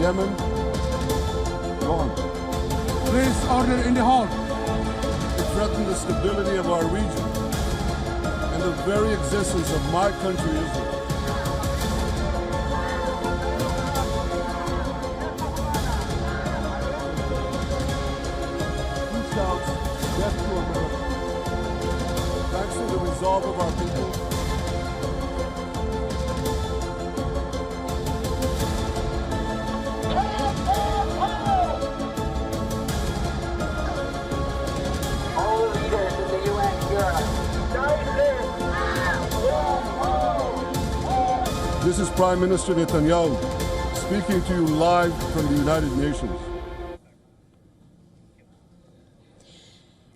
Yemen, gone. Please, order in the hall. It threatened the stability of our region and the very existence of my country, Israel. Who shouts death to America? Thanks to the resolve of our people, all leaders in the UNGA. this is Prime Minister Netanyahu speaking to you live from the United Nations.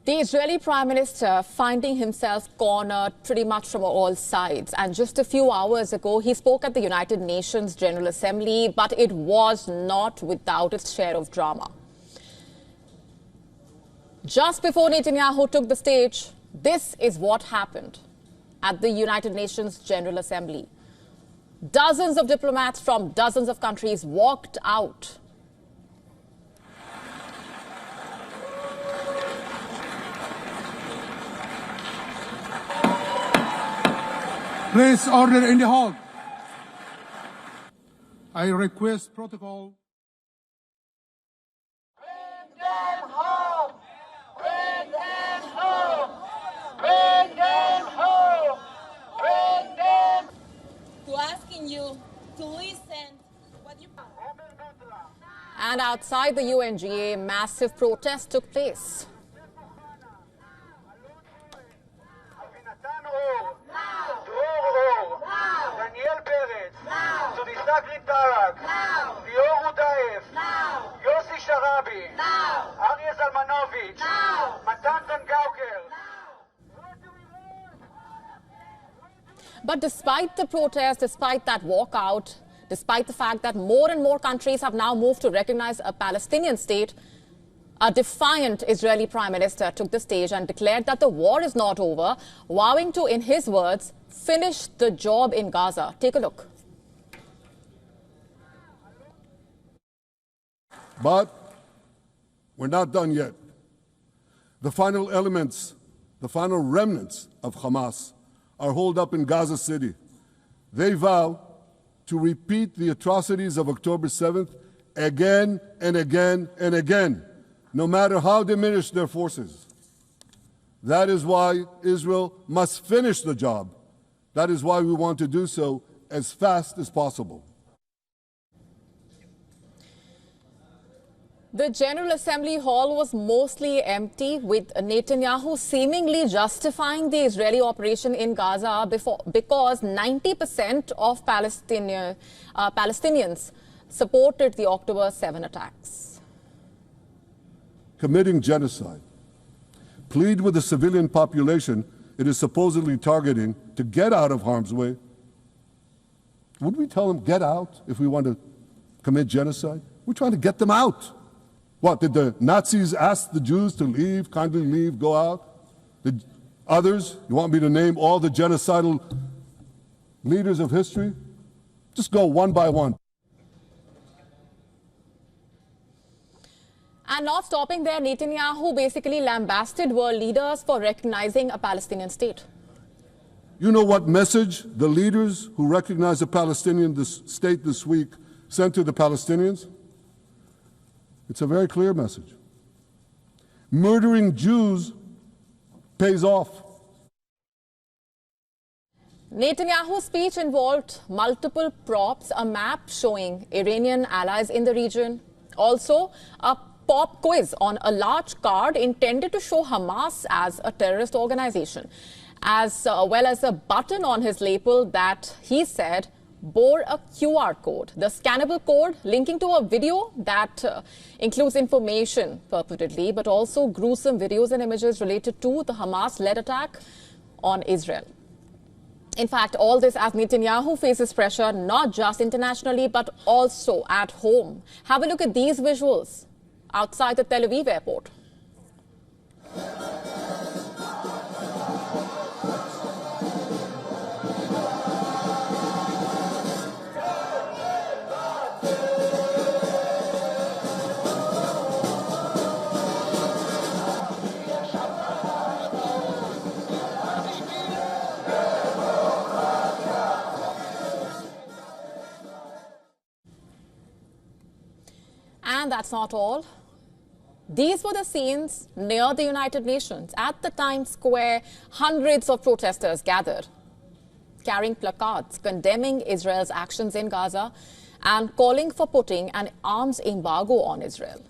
The Israeli Prime Minister finding himself cornered pretty much from all sides. And just a few hours ago, he spoke at the United Nations General Assembly, but it was not without its share of drama. Just before Netanyahu took the stage, this is what happened at the United Nations General Assembly. Dozens of diplomats from dozens of countries walked out. Please, order in the hall. I request protocol. Bring them home! Bring them home! Bring them home! Bring them! To asking you to listen what you... And outside the UNGA, massive protests took place. But despite the protest, despite that walkout, despite the fact that more and more countries have now moved to recognize a Palestinian state, a defiant Israeli Prime Minister took the stage and declared that the war is not over, vowing to, in his words, finish the job in Gaza. Take a look. But we're not done yet. The final elements, the final remnants of Hamas are holed up in Gaza City. They vow to repeat the atrocities of October 7th again and again and again, no matter how diminished their forces. That is why Israel must finish the job. That is why we want to do so as fast as possible. The General Assembly hall was mostly empty, with Netanyahu seemingly justifying the Israeli operation in Gaza because 90% of Palestinians supported the October 7 attacks. Committing genocide. Plead with the civilian population it is supposedly targeting to get out of harm's way. Would we tell them get out if we want to commit genocide? We're trying to get them out. What, did the Nazis ask the Jews to leave, kindly leave, go out? Did others, you want me to name all the genocidal leaders of history? Just go one by one. And not stopping there, Netanyahu basically lambasted world leaders for recognizing a Palestinian state. You know what message the leaders who recognize a Palestinian state this week sent to the Palestinians? It's a very clear message. Murdering Jews pays off. Netanyahu's speech involved multiple props, a map showing Iranian allies in the region, also a pop quiz on a large card intended to show Hamas as a terrorist organization, as well as a button on his lapel that he said bore a QR code, the scannable code linking to a video that includes information purportedly, but also gruesome videos and images related to the Hamas-led attack on Israel. In fact, all this as Netanyahu faces pressure not just internationally, but also at home. Have a look at these visuals outside the Tel Aviv airport. And that's not all. These were the scenes near the United Nations. At the Times Square, hundreds of protesters gathered, carrying placards condemning Israel's actions in Gaza and calling for putting an arms embargo on Israel.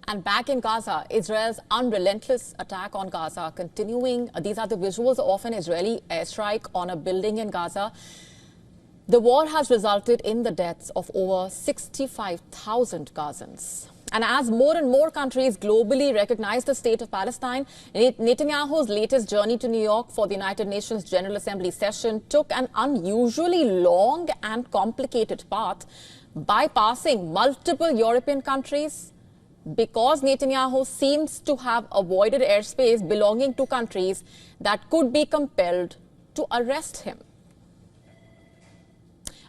And back in Gaza, Israel's unrelentless attack on Gaza continuing. These are the visuals of an Israeli airstrike on a building in Gaza. The war has resulted in the deaths of over 65,000 Gazans. And as more and more countries globally recognize the state of Palestine, Netanyahu's latest journey to New York for the United Nations General Assembly session took an unusually long and complicated path, bypassing multiple European countries, because Netanyahu seems to have avoided airspace belonging to countries that could be compelled to arrest him.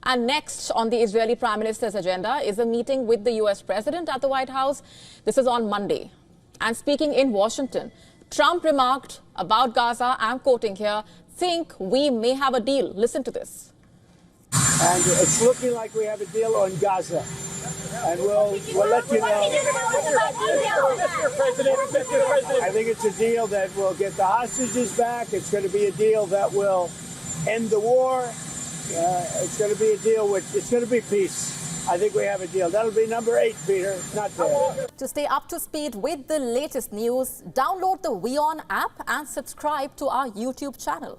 And next on the Israeli Prime Minister's agenda is a meeting with the US President at the White House. This is on Monday. And speaking in Washington, Trump remarked about Gaza, I'm quoting here, think we may have a deal. Listen to this. And it's looking like we have a deal on Gaza. And we'll let you know. I think it's a deal that will get the hostages back. It's going to be a deal that will end the war. It's going to be a deal it's going to be peace. I think we have a deal. That'll be number 8, Peter, not 10. To stay up to speed with the latest news, download the WION app and subscribe to our YouTube channel.